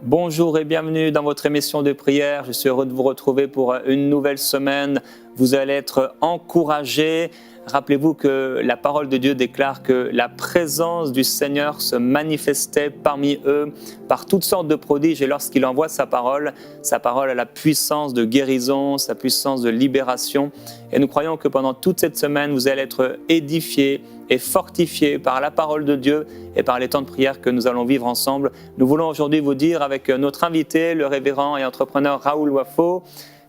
Bonjour et bienvenue dans votre émission de prière. Je suis heureux de vous retrouver pour une nouvelle semaine. Vous allez être encouragés. Rappelez-vous que la parole de Dieu déclare que la présence du Seigneur se manifestait parmi eux par toutes sortes de prodiges. Et lorsqu'il envoie sa parole a la puissance de guérison, sa puissance de libération. Et nous croyons que pendant toute cette semaine, vous allez être édifiés et fortifiés par la parole de Dieu et par les temps de prière que nous allons vivre ensemble. Nous voulons aujourd'hui vous dire avec notre invité, le révérend et entrepreneur Raoul Wafo,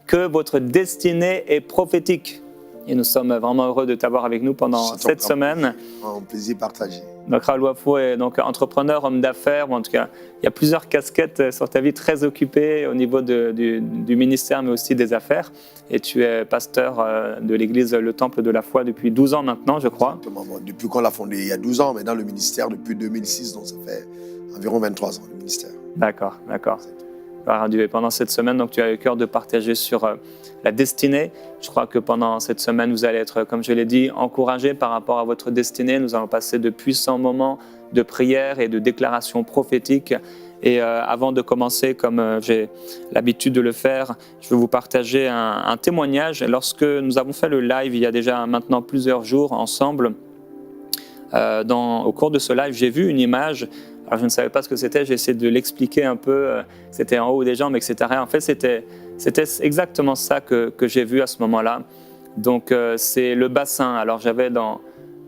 que votre destinée est prophétique. Et nous sommes vraiment heureux de t'avoir avec nous pendant cette semaine. Un plaisir partagé. Donc Raoul Wafo est donc entrepreneur, homme d'affaires. En tout cas, il y a plusieurs casquettes sur ta vie, très occupée au niveau du ministère, mais aussi des affaires. Et tu es pasteur de l'église Le Temple de la Foi depuis 12 ans maintenant, je crois. Exactement. Depuis qu'on l'a fondé il y a 12 ans, mais dans le ministère depuis 2006, donc ça fait environ 23 ans le ministère. D'accord. Gloire à Dieu. Et pendant cette semaine, donc, tu as eu cœur de partager sur la destinée. Je crois que pendant cette semaine, vous allez être, comme je l'ai dit, encouragés par rapport à votre destinée. Nous allons passer de puissants moments de prière et de déclaration prophétique. Et avant de commencer, comme j'ai l'habitude de le faire, je veux vous partager un témoignage. Lorsque nous avons fait le live il y a déjà maintenant plusieurs jours ensemble, au cours de ce live, j'ai vu une image. Alors je ne savais pas ce que c'était, j'ai essayé de l'expliquer un peu, c'était en haut des jambes, etc. En fait, c'était exactement ça que j'ai vu à ce moment-là. Donc c'est le bassin. Alors j'avais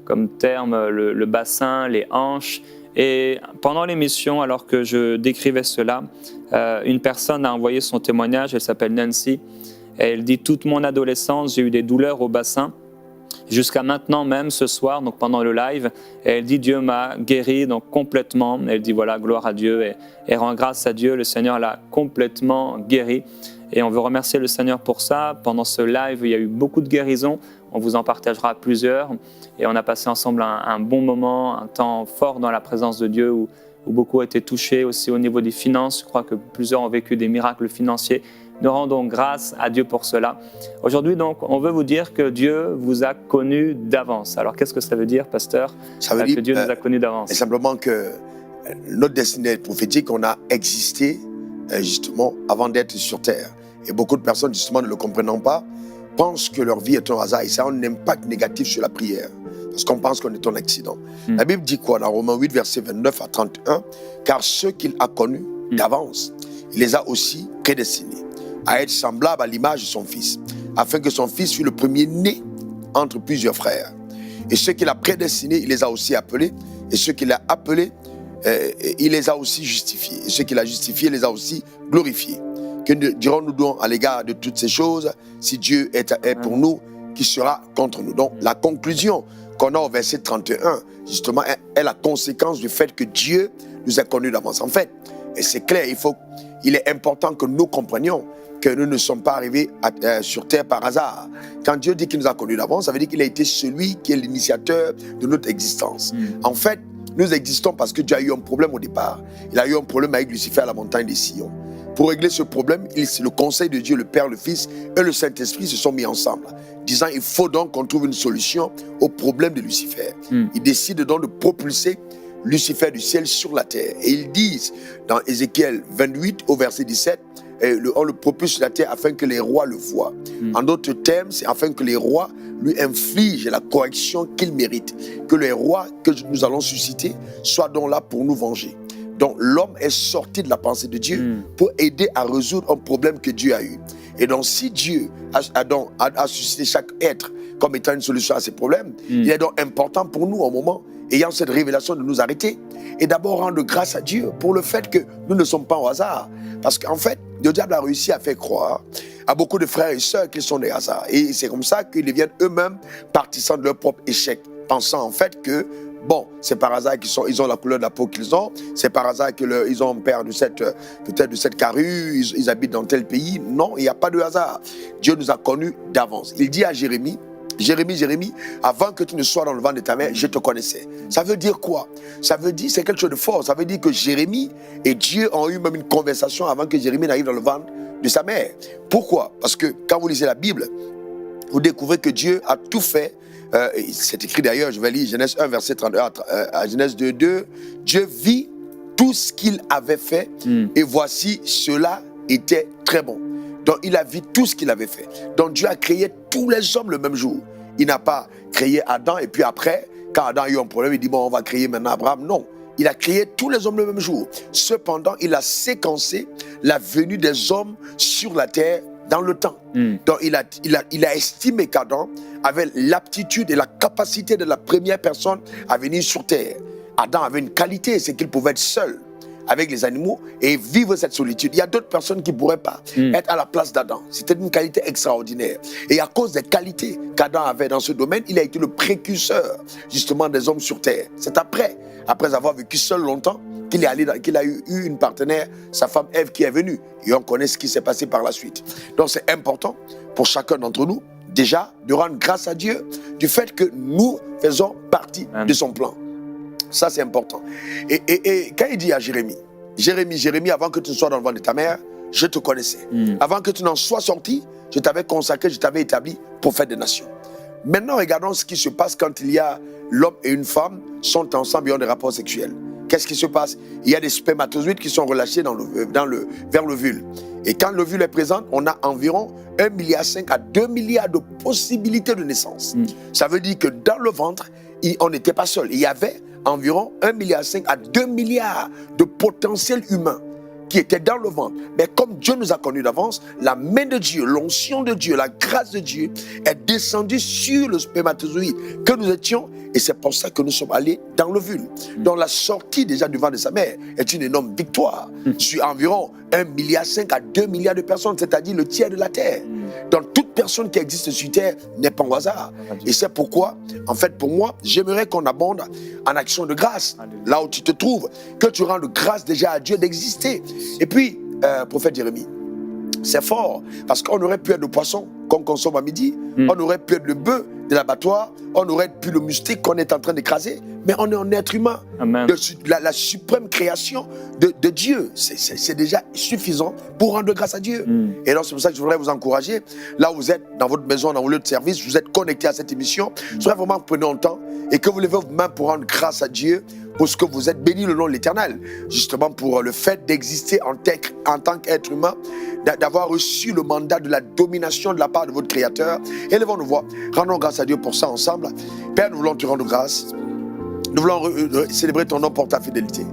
comme terme le bassin, les hanches. Et pendant l'émission, alors que je décrivais cela, une personne a envoyé son témoignage, elle s'appelle Nancy. Et elle dit « Toute mon adolescence, j'ai eu des douleurs au bassin. Jusqu'à maintenant même, ce soir, donc pendant le live, elle dit Dieu m'a guéri donc complètement. Elle dit voilà, gloire à Dieu et rend grâce à Dieu. Le Seigneur l'a complètement guéri. Et on veut remercier le Seigneur pour ça. Pendant ce live, il y a eu beaucoup de guérisons. On vous en partagera plusieurs. Et on a passé ensemble un bon moment, un temps fort dans la présence de Dieu où beaucoup ont été touchés aussi au niveau des finances. Je crois que plusieurs ont vécu des miracles financiers. Nous rendons grâce à Dieu pour cela. Aujourd'hui, donc, on veut vous dire que Dieu vous a connus d'avance. Alors, qu'est-ce que ça veut dire, pasteur? Ça veut dire que Dieu nous a connus d'avance. Simplement que notre destinée prophétique, on a existé justement avant d'être sur terre. Et beaucoup de personnes, justement, ne le comprenant pas, pensent que leur vie est un hasard. Et ça a un impact négatif sur la prière. Parce qu'on pense qu'on est un accident. La Bible dit quoi dans Romains 8, versets 29 à 31? Car ceux qu'il a connus d'avance, il les a aussi prédestinés à être semblable à l'image de son Fils, afin que son Fils fût le premier-né entre plusieurs frères. Et ceux qu'il a prédestinés, il les a aussi appelés, et ceux qu'il a appelés, il les a aussi justifiés. Et ceux qu'il a justifiés, il les a aussi glorifiés. Que dirons-nous donc à l'égard de toutes ces choses, si Dieu est pour nous, qui sera contre nous? Donc la conclusion qu'on a au verset 31, justement, est la conséquence du fait que Dieu nous a connus d'avance. En fait, et c'est clair, il est important que nous comprenions que nous ne sommes pas arrivés sur terre par hasard. Quand Dieu dit qu'il nous a connus d'avance, ça veut dire qu'il a été celui qui est l'initiateur de notre existence. En fait, nous existons parce que Dieu a eu un problème au départ. Il a eu un problème avec Lucifer à la montagne des Sion. Pour régler ce problème, le conseil de Dieu, le Père, le Fils et le Saint-Esprit se sont mis ensemble, disant il faut donc qu'on trouve une solution au problème de Lucifer. Ils décident donc de propulser Lucifer du ciel sur la terre. Et ils disent dans Ézéchiel 28 au verset 17, on le propulse sur la terre afin que les rois le voient. En d'autres termes, c'est afin que les rois lui infligent la correction qu'il mérite. Que les rois que nous allons susciter soient donc là pour nous venger. Donc l'homme est sorti de la pensée de Dieu pour aider à résoudre un problème que Dieu a eu. Et donc si Dieu a suscité chaque être comme étant une solution à ces problèmes, il est donc important pour nous au moment ayant cette révélation de nous arrêter et d'abord rendre grâce à Dieu pour le fait que nous ne sommes pas au hasard. Parce qu'en fait, le diable a réussi à faire croire à beaucoup de frères et sœurs qu'ils sont des hasards. Et c'est comme ça qu'ils deviennent eux-mêmes partisans de leur propre échec, pensant en fait que bon, c'est par hasard ils ont la couleur de la peau qu'ils ont, c'est par hasard qu'ils ont peur de peut-être de cette carrure, ils habitent dans tel pays. Non, il n'y a pas de hasard. Dieu nous a connus d'avance. Il dit à Jérémie, Jérémie, avant que tu ne sois dans le ventre de ta mère, je te connaissais. Ça veut dire quoi? Ça veut dire, c'est quelque chose de fort. Ça veut dire que Jérémie et Dieu ont eu même une conversation avant que Jérémie n'arrive dans le ventre de sa mère. Pourquoi? Parce que quand vous lisez la Bible, vous découvrez que Dieu a tout fait. C'est écrit d'ailleurs, je vais lire Genèse 1, verset 31 à Genèse 2, 2. Dieu vit tout ce qu'il avait fait, et voici, cela était très bon. Donc il a vu tout ce qu'il avait fait. Donc Dieu a créé tous les hommes le même jour. Il n'a pas créé Adam et puis après, quand Adam a eu un problème, il dit bon, on va créer maintenant Abraham. Non, il a créé tous les hommes le même jour. Cependant, il a séquencé la venue des hommes sur la terre dans le temps. Donc il a estimé qu'Adam avait l'aptitude et la capacité de la première personne à venir sur terre. Adam avait une qualité, c'est qu'il pouvait être seul avec les animaux et vivre cette solitude. Il y a d'autres personnes qui ne pourraient pas être à la place d'Adam. C'était une qualité extraordinaire. Et à cause des qualités qu'Adam avait dans ce domaine, il a été le précurseur justement des hommes sur terre. C'est après avoir vécu seul longtemps, qu'il a eu une partenaire, sa femme Ève, qui est venue. Et on connaît ce qui s'est passé par la suite. Donc c'est important pour chacun d'entre nous, déjà, de rendre grâce à Dieu du fait que nous faisons partie de son plan. Ça, c'est important. Et quand il dit à Jérémie, avant que tu ne sois dans le ventre de ta mère, je te connaissais. Avant que tu n'en sois sorti, je t'avais consacré, je t'avais établi prophète des nations. Maintenant, regardons ce qui se passe quand il y a l'homme et une femme sont ensemble et ont des rapports sexuels. Qu'est-ce qui se passe? Il y a des spermatozoïdes qui sont relâchés vers l'ovule. Et quand l'ovule est présent, on a environ 1,5 milliard à 2 milliards de possibilités de naissance. Ça veut dire que dans le ventre, on n'était pas seul. Il y avait environ 1,5 milliard à 2 milliards de potentiels humains qui étaient dans le ventre. Mais comme Dieu nous a connus d'avance, la main de Dieu, l'onction de Dieu, la grâce de Dieu est descendue sur le spermatozoïde que nous étions, et c'est pour ça que nous sommes allés dans l'ovule. Donc la sortie déjà du ventre de sa mère est une énorme victoire sur environ 1,5 milliard à 2 milliards de personnes, c'est-à-dire le tiers de la terre. Donc toute personne qui existe sur terre n'est pas au hasard. Et c'est pourquoi, en fait, pour moi, j'aimerais qu'on abonde en action de grâce, là où tu te trouves, que tu rendes grâce déjà à Dieu d'exister. Et puis, prophète Jérémie, c'est fort, parce qu'on aurait pu être le poisson qu'on consomme à midi, on aurait pu être le bœuf de l'abattoir, on aurait pu le moustique qu'on est en train d'écraser, mais on est un être humain. La suprême création de Dieu, c'est déjà suffisant pour rendre grâce à Dieu. Et donc c'est pour ça que je voudrais vous encourager, là où vous êtes, dans votre maison, dans vos lieux de service, vous êtes connectés à cette émission, je voudrais vraiment que vous preniez le temps et que vous levez vos mains pour rendre grâce à Dieu, pour ce que vous êtes bénis le nom de l'Éternel, justement pour le fait d'exister en tant qu'être humain, d'avoir reçu le mandat de la domination de la part de votre Créateur. Élevons nos voix, rendons grâce à Dieu pour ça ensemble. Père, nous voulons te rendre grâce. Nous voulons célébrer ton nom pour ta fidélité.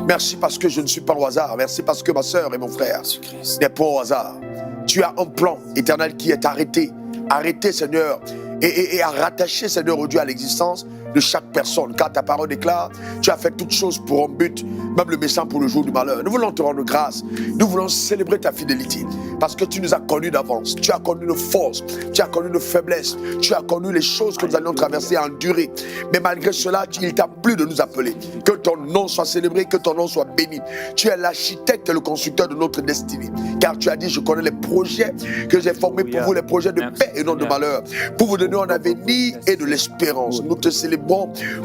Merci parce que je ne suis pas au hasard. Merci parce que ma soeur et mon frère n'est pas au hasard. Tu as un plan éternel qui est arrêté. Arrêté, Seigneur, et à rattacher, Seigneur, au Dieu à l'existence de chaque personne. Car ta parole déclare, tu as fait toutes choses pour un but, même le méchant pour le jour du malheur. Nous voulons te rendre grâce. Nous voulons célébrer ta fidélité. Parce que tu nous as connus d'avance. Tu as connu nos forces. Tu as connu nos faiblesses. Tu as connu les choses que nous allions traverser et endurer. Mais malgré cela, il t'a plu de nous appeler. Que ton nom soit célébré, que ton nom soit béni. Tu es l'architecte et le constructeur de notre destinée. Car tu as dit, je connais les projets que j'ai formés pour vous, les projets de paix et non de malheur. Pour vous donner un avenir et de l'espérance. Nous te célébrons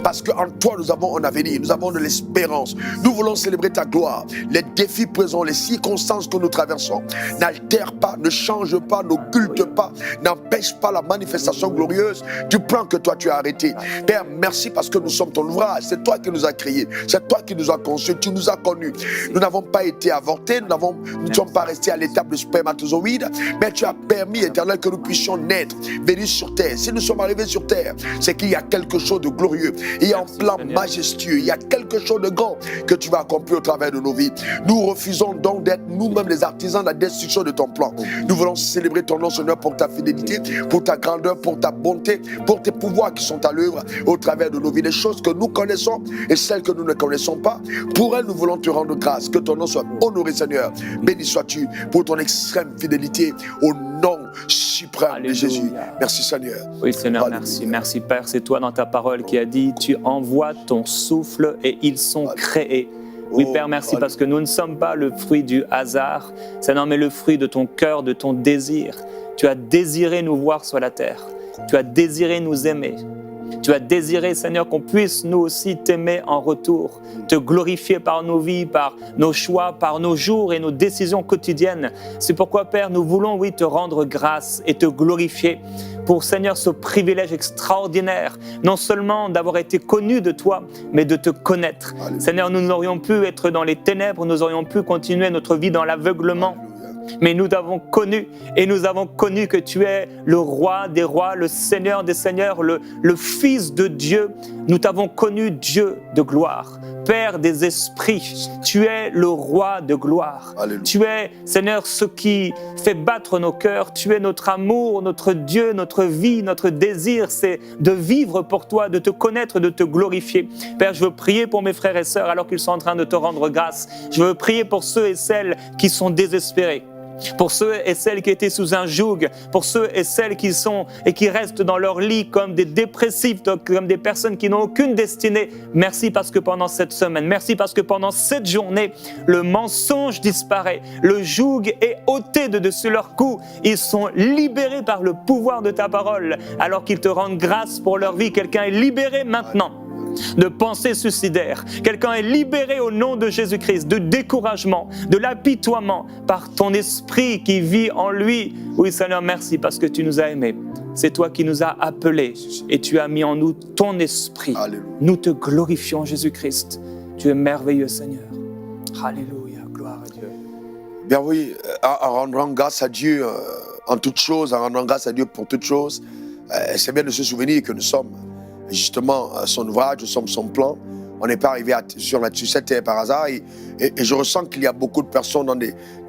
parce qu'en toi nous avons un avenir, nous avons de l'espérance. Nous voulons célébrer ta gloire. Les défis présents, les circonstances que nous traversons n'altèrent pas, ne changent pas, n'occultent pas, n'empêchent pas la manifestation glorieuse du plan que toi tu as arrêté. Père, merci parce que nous sommes ton ouvrage. C'est toi qui nous as créés, c'est toi qui nous as conçus, tu nous as connus. Nous n'avons pas été avortés, nous ne sommes pas restés à l'étape de spermatozoïde, mais tu as permis, Éternel, que nous puissions naître, venir sur terre. Si nous sommes arrivés sur terre, c'est qu'il y a quelque chose de glorieux, il y a un plan majestueux, il y a quelque chose de grand que tu vas accomplir au travers de nos vies. Nous refusons donc d'être nous-mêmes les artisans de la destruction de ton plan. Nous voulons célébrer ton nom, Seigneur, pour ta fidélité, pour ta grandeur, pour ta bonté, pour tes pouvoirs qui sont à l'œuvre au travers de nos vies. Les choses que nous connaissons et celles que nous ne connaissons pas, pour elles nous voulons te rendre grâce. Que ton nom soit honoré, Seigneur. Béni sois-tu pour ton extrême fidélité au nom suprême de Jésus. Merci, Seigneur. Oui, Seigneur, Alléluia. merci. Merci, Père. C'est toi dans ta parole qui a dit, tu envoies ton souffle et ils sont créés. Oui, Père, merci parce que nous ne sommes pas le fruit du hasard, Seigneur, mais le fruit de ton cœur, de ton désir. Tu as désiré nous voir sur la terre. Tu as désiré nous aimer. Tu as désiré, Seigneur, qu'on puisse nous aussi t'aimer en retour, te glorifier par nos vies, par nos choix, par nos jours et nos décisions quotidiennes. C'est pourquoi, Père, nous voulons, oui, te rendre grâce et te glorifier pour, Seigneur, ce privilège extraordinaire, non seulement d'avoir été connus de toi, mais de te connaître. Alléluia. Seigneur, nous n'aurions pu être dans les ténèbres, nous aurions pu continuer notre vie dans l'aveuglement. Mais nous t'avons connu et nous avons connu que tu es le roi des rois, le Seigneur des seigneurs, le Fils de Dieu. Nous t'avons connu, Dieu de gloire, Père des esprits. Tu es le roi de gloire. Alléluia. Tu es, Seigneur, ce qui fait battre nos cœurs. Tu es notre amour, notre Dieu, notre vie, notre désir. C'est de vivre pour toi, de te connaître, de te glorifier. Père, je veux prier pour mes frères et sœurs alors qu'ils sont en train de te rendre grâce. Je veux prier pour ceux et celles qui sont désespérés, pour ceux et celles qui étaient sous un joug, pour ceux et celles qui sont et qui restent dans leur lit comme des dépressifs, comme des personnes qui n'ont aucune destinée. Merci parce que pendant cette semaine, merci parce que pendant cette journée, le mensonge disparaît, le joug est ôté de dessus leur cou. Ils sont libérés par le pouvoir de ta parole, alors qu'ils te rendent grâce pour leur vie. Quelqu'un est libéré maintenant de pensées suicidaires. Quelqu'un est libéré au nom de Jésus-Christ de découragement, de l'apitoiement par ton esprit qui vit en lui. Oui, Seigneur, merci parce que tu nous as aimés. C'est toi qui nous as appelés et tu as mis en nous ton esprit. Alléluia. Nous te glorifions, Jésus-Christ. Tu es merveilleux, Seigneur. Alléluia, gloire à Dieu. Bien oui, en rendant grâce à Dieu en toutes choses, en rendant grâce à Dieu pour toutes choses, c'est bien de se souvenir que nous sommes justement son ouvrage, nous sommes son plan. On n'est pas arrivé sur cette terre par hasard et je ressens qu'il y a beaucoup de personnes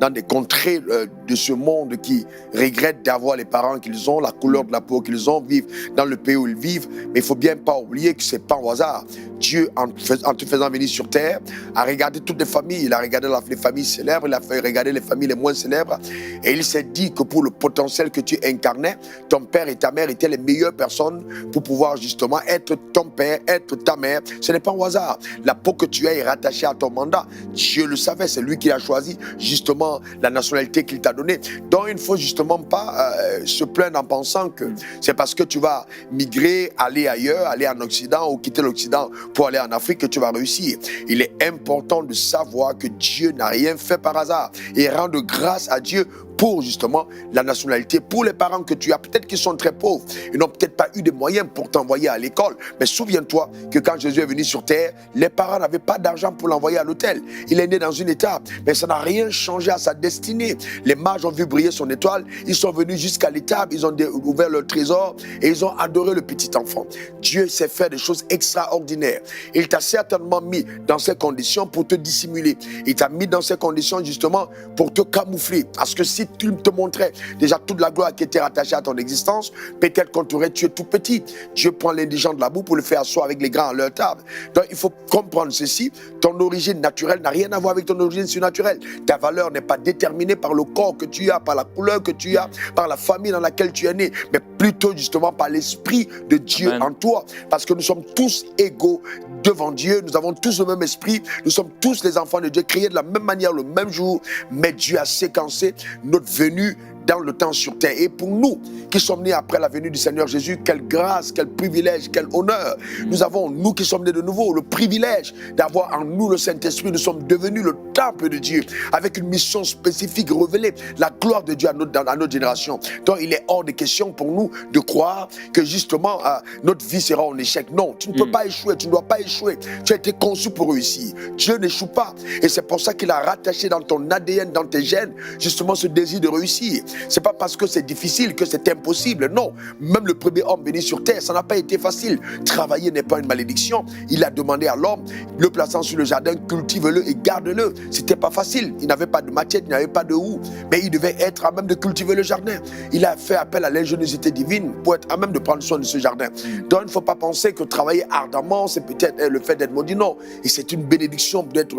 dans des contrées de ce monde qui regrettent d'avoir les parents qu'ils ont, la couleur de la peau qu'ils ont, vivent dans le pays où ils vivent. Mais il ne faut bien pas oublier que ce n'est pas au hasard. Dieu, en te faisant venir sur terre, a regardé toutes les familles. Il a regardé les familles célèbres, il a regardé les familles les moins célèbres. Et il s'est dit que pour le potentiel que tu incarnais, ton père et ta mère étaient les meilleures personnes pour pouvoir justement être ton père, être ta mère. Ce n'est pas au hasard. La peau que tu as est rattachée à ton mandat. Dieu le savait, c'est lui qui a choisi justement la nationalité qu'il t'a donnée. Donc il ne faut justement pas se plaindre en pensant que c'est parce que tu vas migrer, aller ailleurs, aller en Occident ou quitter l'Occident pour aller en Afrique que tu vas réussir. Il est important de savoir que Dieu n'a rien fait par hasard et rendre grâce à Dieu pour justement la nationalité, pour les parents que tu as, peut-être qu'ils sont très pauvres, ils n'ont peut-être pas eu de moyens pour t'envoyer à l'école, mais souviens-toi que quand Jésus est venu sur terre, les parents n'avaient pas d'argent pour l'envoyer à l'hôtel. Il est né dans une étape, mais ça n'a rien changé à sa destinée. Les mages ont vu briller son étoile, ils sont venus jusqu'à l'étable, ils ont ouvert leur trésor et ils ont adoré le petit enfant. Dieu sait faire des choses extraordinaires. Il t'a certainement mis dans ces conditions pour te dissimuler. Il t'a mis dans ces conditions justement pour te camoufler. Parce que si tu te montrais déjà toute la gloire qui était rattachée à ton existence, peut-être qu'on t'aurait tué tout petit. Dieu prend l'indigent de la boue pour le faire asseoir avec les grands à leur table. Donc il faut comprendre ceci, ton origine naturelle n'a rien à voir avec ton origine surnaturelle. Ta valeur n'est pas déterminée par le corps que tu as, par la couleur que tu as, par la famille dans laquelle tu es né, mais plutôt justement par l'esprit de Dieu Amen. en toi. Parce que nous sommes tous égaux devant Dieu, nous avons tous le même esprit, nous sommes tous les enfants de Dieu, créés de la même manière le même jour, mais Dieu a séquencé notre venue dans le temps sur terre. Et pour nous qui sommes nés après la venue du Seigneur Jésus, quelle grâce, quel privilège, quel honneur. Nous avons, nous qui sommes nés de nouveau, le privilège d'avoir en nous le Saint-Esprit. Nous sommes devenus le temple de Dieu avec une mission spécifique révélée, la gloire de Dieu à notre génération. Donc il est hors de question pour nous de croire que justement notre vie sera en échec. Non, tu ne peux pas échouer, tu ne dois pas échouer. Tu as été conçu pour réussir. Dieu n'échoue pas. Et c'est pour ça qu'il a rattaché dans ton ADN, dans tes gènes, justement ce désir de réussir. C'est pas parce que c'est difficile que c'est impossible. Non, même le premier homme venu sur terre, ça n'a pas été facile. Travailler n'est pas une malédiction. Il a demandé à l'homme, le plaçant sur le jardin, cultive-le et garde-le. C'était pas facile. Il n'avait pas de machette, il n'avait pas de houe, mais il devait être à même de cultiver le jardin. Il a fait appel à l'ingéniosité divine pour être à même de prendre soin de ce jardin. Donc il ne faut pas penser que travailler ardemment, c'est peut-être le fait d'être maudit. Non, et c'est une bénédiction d'être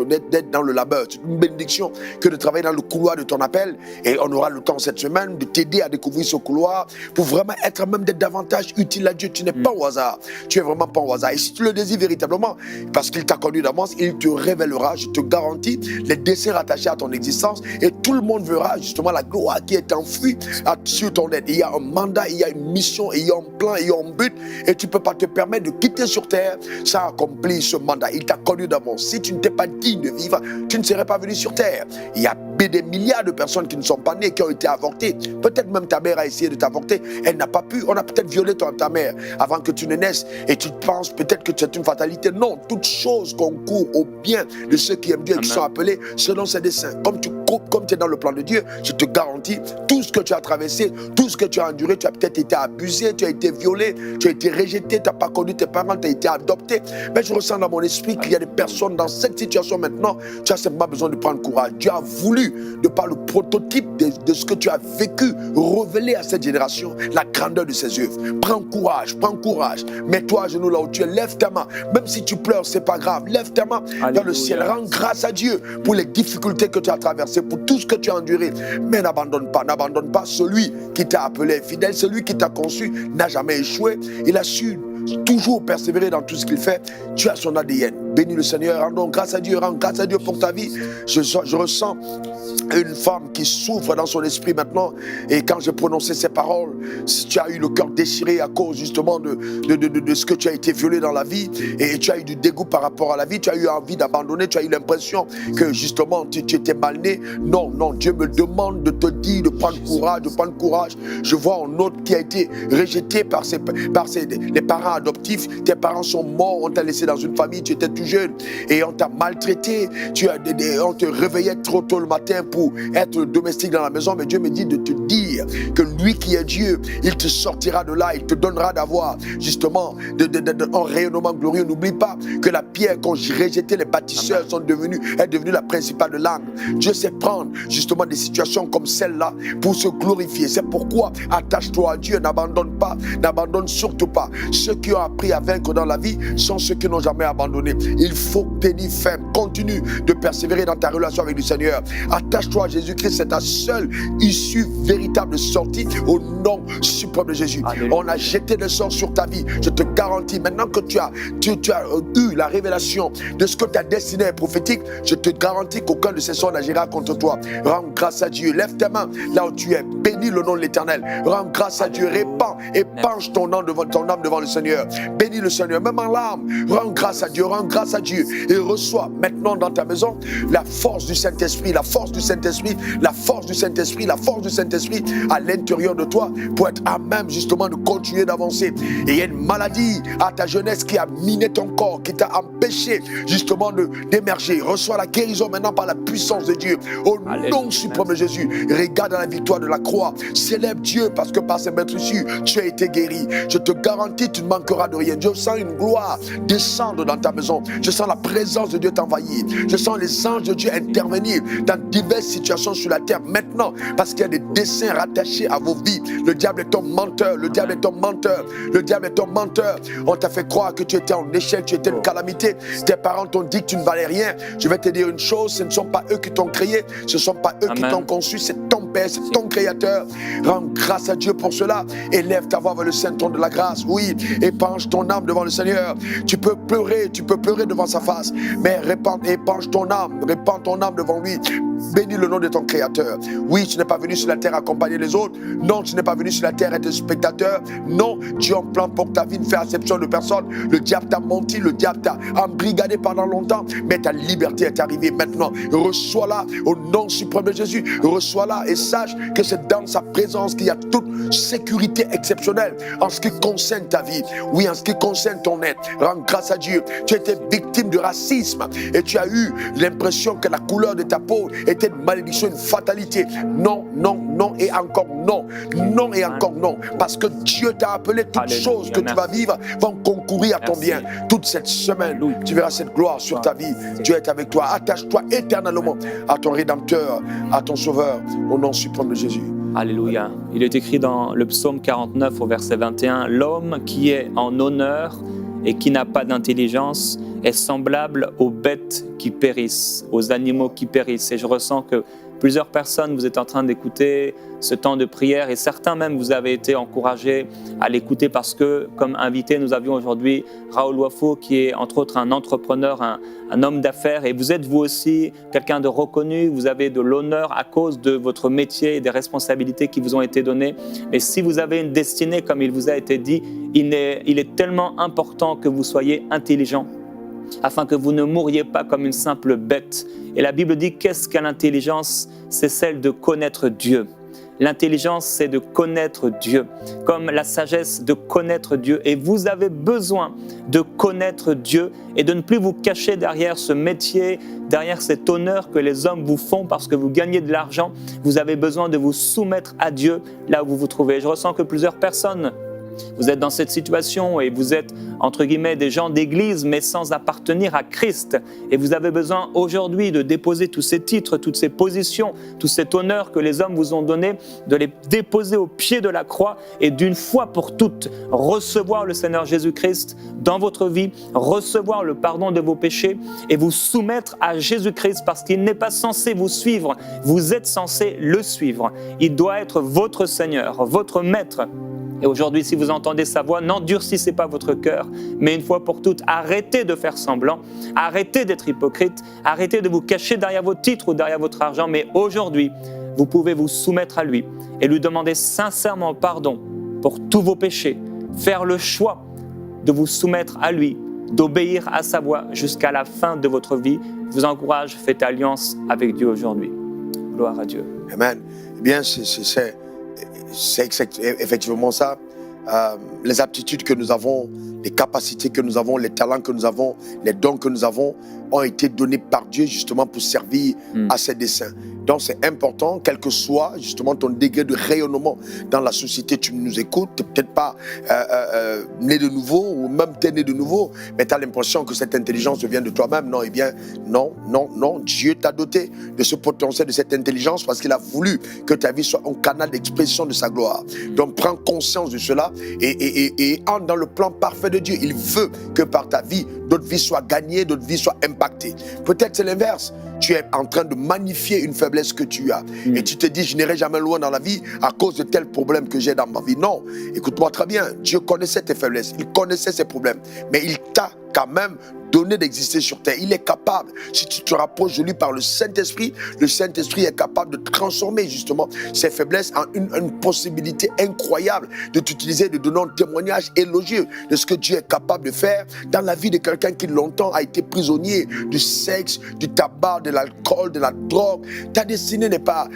dans le labeur. C'est une bénédiction que de travailler dans le couloir de ton appel. Et on aura le temps cette semaine de t'aider à découvrir ce couloir pour vraiment être à même d'être davantage utile à Dieu. Tu n'es pas au hasard. Tu es vraiment pas au hasard. Et si tu le désires véritablement, parce qu'il t'a connu d'avance, il te révélera, je te garantis, les desseins rattachés à ton existence et tout le monde verra justement la gloire qui est enfouie sur ton être. Il y a un mandat, il y a une mission, ayant un plan, ayant un but, et tu ne peux pas te permettre de quitter sur terre sans accomplir ce mandat. Il t'a connu d'avance. Si tu n'étais pas digne de vivre, tu ne serais pas venu sur terre. Il y a des milliards de personnes qui ne sont pas nées, qui ont été avortées. Peut-être même ta mère a essayé de t'avorter, elle n'a pas pu. On a peut-être violé ta mère avant que tu ne naisses, et tu penses peut-être que c'est une fatalité. Non, toute chose concourt au bien de ceux qui aiment Dieu et qui sont appelés selon ses desseins. Comme tu es dans le plan de Dieu, je te garantis, tout ce que tu as traversé, tout ce que tu as enduré, tu as peut-être été abusé, tu as été violé, tu as été rejeté, tu n'as pas connu tes parents, tu as été adopté. Mais je ressens dans mon esprit qu'il y a des personnes dans cette situation maintenant, tu as simplement besoin de prendre courage. Dieu a voulu, de par le prototype de ce que tu as vécu, révéler à cette génération la grandeur de ses œuvres. Prends courage, mets-toi à genoux là où tu es, lève ta main, même si tu pleures, c'est pas grave, lève ta main dans le ciel, rends grâce à Dieu pour les difficultés que tu as traversées, pour tout ce que tu as enduré, mais n'abandonne pas celui qui t'a appelé fidèle, celui qui t'a conçu n'a jamais échoué, il a su toujours persévérer dans tout ce qu'il fait. Tu as son ADN. Bénis le Seigneur, rendons grâce à Dieu, rends grâce à Dieu pour ta vie. Je ressens une femme qui souffre dans son esprit maintenant, et quand j'ai prononcé ces paroles, si tu as eu le cœur déchiré à cause justement de ce que tu as été violé dans la vie, et tu as eu du dégoût par rapport à la vie, tu as eu envie d'abandonner, tu as eu l'impression que justement tu étais mal né. Non, Dieu me demande de te dire de prendre courage. Je vois un autre qui a été rejeté par les parents adoptifs. Tes parents sont morts, on t'a laissé dans une famille, tu étais tout jeune et on t'a maltraité, on te réveillait trop tôt le matin pour être domestique dans la maison, mais Dieu me dit de te dire que lui qui est Dieu, il te sortira de là, il te donnera d'avoir justement un rayonnement glorieux. N'oublie pas que la pierre qu'ont rejeté les bâtisseurs est devenue la principale de l'angle. Dieu sait prendre justement des situations comme celle-là pour se glorifier. C'est pourquoi attache-toi à Dieu, n'abandonne surtout pas. Ceux qui ont appris à vaincre dans la vie sont ceux qui n'ont jamais abandonné. Il faut tenir ferme, continue de persévérer dans ta relation avec le Seigneur. Attache-toi à Jésus-Christ, c'est ta seule issue véritable de sortie au nom suprême de Jésus. Alléluia. On a jeté le sort sur ta vie. Je te garantis, maintenant que tu as eu la révélation de ce que ta destinée est prophétique, je te garantis qu'aucun de ces sorts n'agira contre toi. Rends grâce à Dieu. Lève tes mains là où tu es. Bénis le nom de l'Éternel. Rends grâce à Dieu. Répands et penche ton âme devant le Seigneur. Bénis le Seigneur. Même en larmes, rends grâce à Dieu. Et reçois maintenant dans ta maison la force du Saint-Esprit, la force du Saint-Esprit à l'intérieur de toi pour être à même justement de continuer d'avancer. Et il y a une maladie à ta jeunesse qui a miné ton corps, qui t'a empêché justement d'émerger. Reçois la guérison maintenant par la puissance de Dieu. Au nom suprême de Jésus, regarde à la victoire de la croix. Célèbre Dieu parce que par ses meurtrissures, tu as été guéri. Je te garantis, tu ne manqueras de rien. Je sens une gloire descendre dans ta maison. Je sens la présence de Dieu t'envahir. Je sens les anges de Dieu intervenir dans diverses situations sur la terre maintenant, parce qu'il y a des desseins rattachés à vos vies. Le diable est ton menteur. On t'a fait croire que tu étais en échec, tu étais une calamité. Tes parents t'ont dit que tu ne valais rien. Je vais te dire une chose, ce ne sont pas eux qui t'ont créé, ce ne sont pas eux qui t'ont conçu, c'est ton Père, c'est ton Créateur. Rends grâce à Dieu pour cela. Élève ta voix vers le Saint-Trône de la grâce. Oui, épanche ton âme devant le Seigneur. Tu peux pleurer devant sa face, mais épanche ton âme, répands ton âme devant lui. Bénis le nom de ton Créateur. Oui, tu n'es pas venu sur la terre accompagner les autres. Non, tu n'es pas venu sur la terre être spectateur. Non, Dieu a un plan pour ta vie, ne fais acception de personne. Le diable t'a menti, le diable t'a embrigadé pendant longtemps, mais ta liberté est arrivée maintenant. Reçois-la au nom suprême de Jésus. Reçois-la et sache que c'est dans sa présence qu'il y a toute sécurité exceptionnelle en ce qui concerne ta vie. Oui, en ce qui concerne ton être. Rends grâce à Dieu. Tu étais victime de racisme et tu as eu l'impression que la couleur de ta peau était une malédiction, une fatalité. Non et encore non. Non et encore non. Parce que Dieu t'a appelé, toutes choses que tu vas vivre vont concourir à ton bien. Toute cette semaine, tu verras cette gloire sur ta vie. Dieu est avec toi. Attache-toi éternellement à ton Rédempteur, à ton Sauveur, au nom suprême de Jésus. Alléluia. Il est écrit dans le psaume 49 au verset 21, « L'homme qui est en honneur et qui n'a pas d'intelligence est semblable aux bêtes qui périssent, aux animaux qui périssent. » Et je ressens que Plusieurs personnes, vous êtes en train d'écouter ce temps de prière et certains même, vous avez été encouragés à l'écouter parce que, comme invité, nous avions aujourd'hui Raoul Wafo qui est entre autres un entrepreneur, un homme d'affaires et vous êtes vous aussi quelqu'un de reconnu, vous avez de l'honneur à cause de votre métier et des responsabilités qui vous ont été données. Mais si vous avez une destinée, comme il vous a été dit, il est tellement important que vous soyez intelligent afin que vous ne mouriez pas comme une simple bête. Et la Bible dit qu'est-ce qu'est l'intelligence? C'est celle de connaître Dieu. L'intelligence, c'est de connaître Dieu, comme la sagesse de connaître Dieu. Et vous avez besoin de connaître Dieu et de ne plus vous cacher derrière ce métier, derrière cet honneur que les hommes vous font parce que vous gagnez de l'argent. Vous avez besoin de vous soumettre à Dieu là où vous vous trouvez. Je ressens que plusieurs personnes, vous êtes dans cette situation et vous êtes, entre guillemets, des gens d'église, mais sans appartenir à Christ. Et vous avez besoin aujourd'hui de déposer tous ces titres, toutes ces positions, tout cet honneur que les hommes vous ont donné, de les déposer au pied de la croix et d'une fois pour toutes, recevoir le Seigneur Jésus-Christ dans votre vie, recevoir le pardon de vos péchés et vous soumettre à Jésus-Christ parce qu'il n'est pas censé vous suivre, vous êtes censé le suivre. Il doit être votre Seigneur, votre Maître. Et aujourd'hui, si vous entendez sa voix, n'endurcissez pas votre cœur, mais une fois pour toutes, arrêtez de faire semblant, arrêtez d'être hypocrite, arrêtez de vous cacher derrière vos titres ou derrière votre argent, mais aujourd'hui, vous pouvez vous soumettre à lui et lui demander sincèrement pardon pour tous vos péchés, faire le choix de vous soumettre à lui, d'obéir à sa voix jusqu'à la fin de votre vie. Je vous encourage, faites alliance avec Dieu aujourd'hui. Gloire à Dieu. Amen. Eh bien, c'est effectivement ça. Les aptitudes que nous avons, les capacités que nous avons, les talents que nous avons, les dons que nous avons ont été donnés par Dieu justement pour servir à ses desseins. Donc c'est important, quel que soit justement ton degré de rayonnement dans la société, tu nous écoutes, tu n'es peut-être pas né de nouveau ou même tu es né de nouveau, mais tu as l'impression que cette intelligence vient de toi-même. Non, eh bien, non. Dieu t'a doté de ce potentiel, de cette intelligence parce qu'il a voulu que ta vie soit un canal d'expression de sa gloire. Donc prends conscience de cela et entre dans le plan parfait de Dieu. Il veut que par ta vie, d'autres vies soient gagnées, d'autres vies soient impactées. Peut-être c'est l'inverse. Tu es en train de magnifier une faiblesse que tu as. Et tu te dis, je n'irai jamais loin dans la vie à cause de tel problème que j'ai dans ma vie. Non, écoute-moi très bien. Dieu connaissait tes faiblesses, il connaissait ses problèmes. Mais il t'a quand même donné d'exister sur terre. Il est capable, si tu te rapproches de lui par le Saint-Esprit est capable de transformer justement ces faiblesses en une possibilité incroyable de t'utiliser, de donner un témoignage élogieux de ce que Dieu est capable de faire dans la vie de quelqu'un qui longtemps a été prisonnier du sexe, du tabac, de l'alcool, de la drogue. Ta destinée n'est pas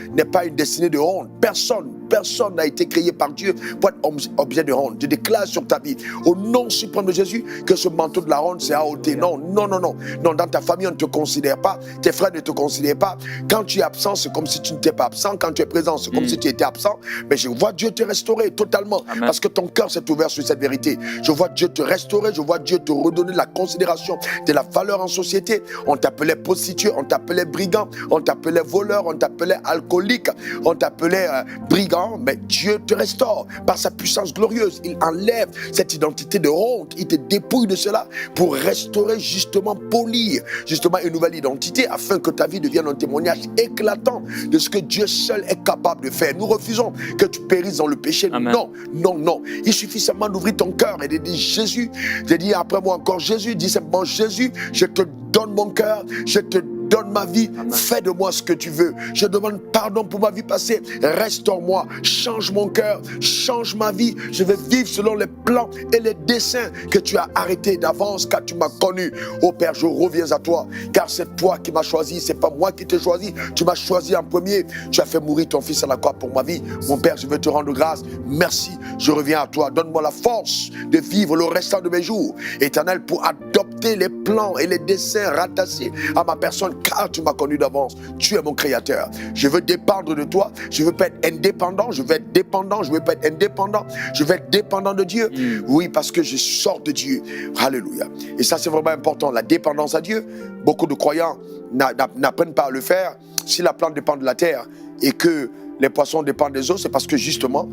une destinée de honte. Personne n'a été créé par Dieu pour être objet de honte. Je déclare sur ta vie, au nom suprême de Jésus, que ce manteau de la honte s'est ôté. Non, dans ta famille, on ne te considère pas, tes frères ne te considèrent pas. Quand tu es absent, c'est comme si tu n'étais pas absent. Quand tu es présent, c'est comme si tu étais absent. Mais je vois Dieu te restaurer totalement. Amen. Parce que ton cœur s'est ouvert sur cette vérité. Je vois Dieu te restaurer, je vois Dieu te redonner de la considération, de la valeur en société. On t'appelait prostituée, on t'appelait brigand, on t'appelait voleur, on t'appelait alcoolique, on t'appelait brigand. Mais Dieu te restaure par sa puissance glorieuse. Il enlève cette identité de honte, il te dépouille de cela pour restaurer, justement polir justement une nouvelle identité afin que ta vie devienne un témoignage éclatant de ce que Dieu seul est capable de faire. Nous refusons que tu périsses dans le péché. Amen. Non. Il suffit seulement d'ouvrir ton cœur et de dire Jésus, de dire après moi encore Jésus, dis simplement Jésus, je te donne mon cœur, je te donne ma vie, amen. Fais de moi ce que tu veux. Je demande pardon pour ma vie passée. Restaure-moi, change mon cœur, change ma vie. Je vais vivre selon les plans et les desseins que tu as arrêtés d'avance car tu m'as connu. Oh Père, je reviens à toi car c'est toi qui m'as choisi, c'est pas moi qui t'ai choisi. Tu m'as choisi en premier. Tu as fait mourir ton fils à la croix pour ma vie. Mon Père, je veux te rendre grâce. Merci, je reviens à toi. Donne-moi la force de vivre le restant de mes jours. Éternel, pour adopter les plans et les desseins rattachés à ma personne car tu m'as connu d'avance. Tu es mon créateur. Je veux dépendre de toi. Je veux pas être indépendant. Je veux être dépendant. Je veux pas être indépendant. Je veux être dépendant de Dieu. Oui, parce que je sors de Dieu. Alléluia. Et ça, c'est vraiment important. La dépendance à Dieu. Beaucoup de croyants n'apprennent pas à le faire. Si la plante dépend de la terre et que les poissons dépendent des eaux, c'est parce que justement,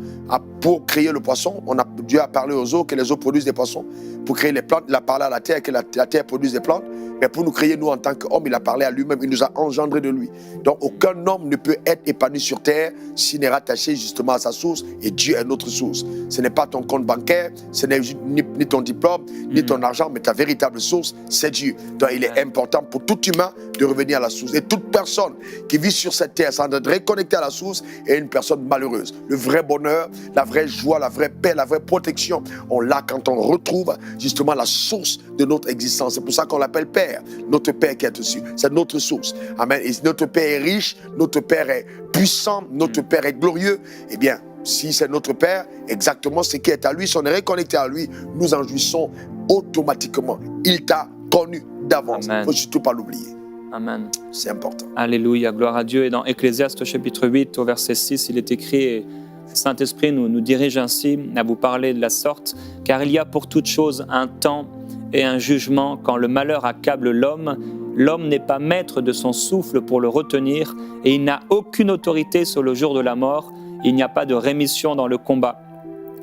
pour créer le poisson, Dieu a parlé aux eaux, que les eaux produisent des poissons. Pour créer les plantes, il a parlé à la terre, que la terre produise des plantes. Mais pour nous créer, nous, en tant qu'hommes, il a parlé à lui-même, il nous a engendrés de lui. Donc, aucun homme ne peut être épanoui sur terre s'il n'est rattaché justement à sa source, et Dieu est notre source. Ce n'est pas ton compte bancaire, ce n'est ni ton diplôme, ni ton argent, mais ta véritable source, c'est Dieu. Donc, il est important pour tout humain de revenir à la source. Et toute personne qui vit sur cette terre sans être reconnectée à la source est une personne malheureuse. Le vrai bonheur, la vraie joie, la vraie paix, la vraie protection, on l'a quand on retrouve justement la source de notre existence. C'est pour ça qu'on l'appelle Père. Notre Père qui est au-dessus, c'est notre source. Amen. Et notre Père est riche, notre Père est puissant, notre Père est glorieux. Eh bien, si c'est notre Père, exactement ce qui est à lui, si on est reconnecté à lui, nous en jouissons automatiquement. Il t'a connu d'avance. Il ne faut surtout pas l'oublier. Amen. C'est important. Alléluia, gloire à Dieu. Et dans Ecclésiaste chapitre 8, au verset 6, il est écrit, et le Saint-Esprit nous dirige ainsi à vous parler de la sorte, car il y a pour toute chose un temps et un jugement. Quand le malheur accable l'homme, l'homme n'est pas maître de son souffle pour le retenir, et il n'a aucune autorité sur le jour de la mort. Il n'y a pas de rémission dans le combat.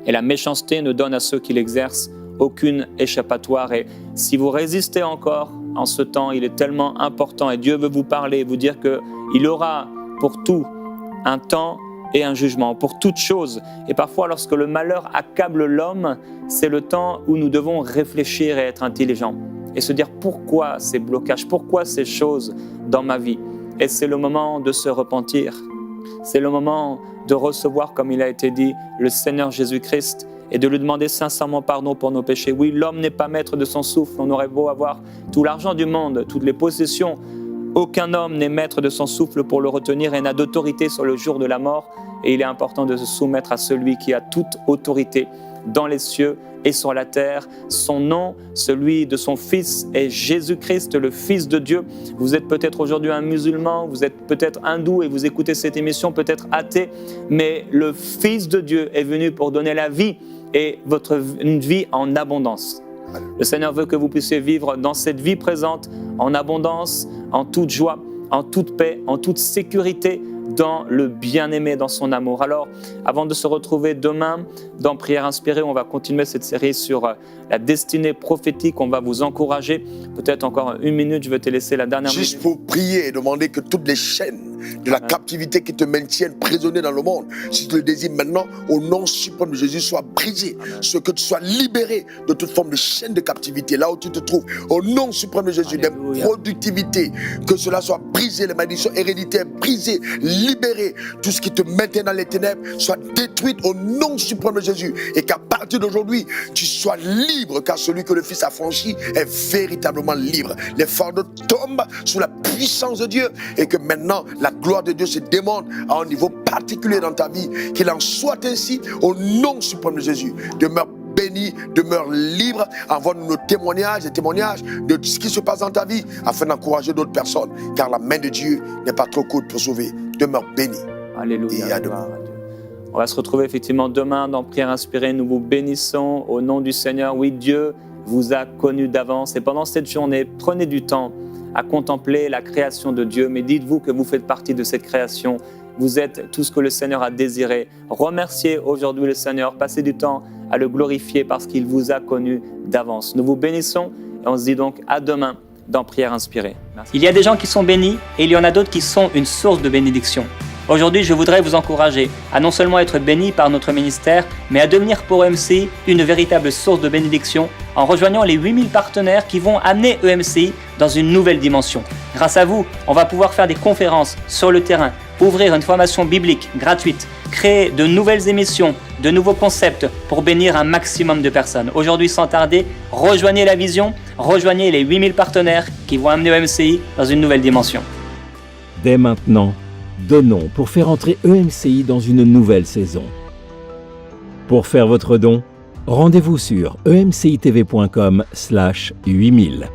Et la méchanceté ne donne à ceux qui l'exercent aucune échappatoire. Et si vous résistez encore en ce temps, il est tellement important, et Dieu veut vous parler et vous dire qu'il aura pour tout un temps et un jugement, pour toute chose. Et parfois, lorsque le malheur accable l'homme, c'est le temps où nous devons réfléchir et être intelligents et se dire pourquoi ces blocages, pourquoi ces choses dans ma vie. Et c'est le moment de se repentir. C'est le moment de recevoir, comme il a été dit, le Seigneur Jésus-Christ et de lui demander sincèrement pardon pour nos péchés. Oui, l'homme n'est pas maître de son souffle. On aurait beau avoir tout l'argent du monde, toutes les possessions. Aucun homme n'est maître de son souffle pour le retenir et n'a d'autorité sur le jour de la mort. Et il est important de se soumettre à celui qui a toute autorité dans les cieux et sur la terre. Son nom, celui de son Fils, est Jésus-Christ, le Fils de Dieu. Vous êtes peut-être aujourd'hui un musulman, vous êtes peut-être hindou et vous écoutez cette émission, peut-être athée, mais le Fils de Dieu est venu pour donner la vie et une vie en abondance. Le Seigneur veut que vous puissiez vivre dans cette vie présente en abondance, en toute joie, en toute paix, en toute sécurité, dans le bien-aimé, dans son amour. Alors, avant de se retrouver demain dans Prière Inspirée, on va continuer cette série sur la destinée prophétique. On va vous encourager. Peut-être encore une minute, je vais te laisser la dernière minute. Juste pour prier et demander que toutes les chaînes de la captivité qui te maintiennent prisonnier dans le monde, si tu le désires maintenant, au nom suprême de Jésus, soient brisées. Ce que tu sois libéré de toute forme de chaîne de captivité, là où tu te trouves, au nom suprême de Jésus, des productivités, que cela soit brisé, les malédictions héréditaires brisées, libérées, tout ce qui te maintient dans les ténèbres soit détruit au nom suprême de Jésus, et qu'à partir d'aujourd'hui, tu sois libre, car celui que le Fils a franchi est véritablement libre. Les fardeaux tombent sous la puissance de Dieu, et que maintenant, la gloire de Dieu se démontre à un niveau particulier dans ta vie. Qu'il en soit ainsi au nom suprême de Jésus. Demeure béni, demeure libre. Envoie-nous nos témoignages, des témoignages de ce qui se passe dans ta vie, afin d'encourager d'autres personnes, car la main de Dieu n'est pas trop courte pour sauver. Demeure béni. Alléluia. Et à demain. On va se retrouver effectivement demain dans Prière Inspirée. Nous vous bénissons au nom du Seigneur. Oui, Dieu vous a connu d'avance. Et pendant cette journée, prenez du temps à contempler la création de Dieu. Mais dites-vous que vous faites partie de cette création. Vous êtes tout ce que le Seigneur a désiré. Remerciez aujourd'hui le Seigneur. Passez du temps à le glorifier parce qu'il vous a connu d'avance. Nous vous bénissons et on se dit donc à demain dans Prière Inspirée. Merci. Il y a des gens qui sont bénis et il y en a d'autres qui sont une source de bénédiction. Aujourd'hui, je voudrais vous encourager à non seulement être bénis par notre ministère, mais à devenir pour EMCI une véritable source de bénédiction en rejoignant les 8000 partenaires qui vont amener EMCI dans une nouvelle dimension. Grâce à vous, on va pouvoir faire des conférences sur le terrain, ouvrir une formation biblique gratuite, créer de nouvelles émissions, de nouveaux concepts pour bénir un maximum de personnes. Aujourd'hui, sans tarder, rejoignez la vision, rejoignez les 8000 partenaires qui vont amener EMCI dans une nouvelle dimension. Dès maintenant, donnons pour faire entrer EMCI dans une nouvelle saison. Pour faire votre don, rendez-vous sur emcitv.com/8000.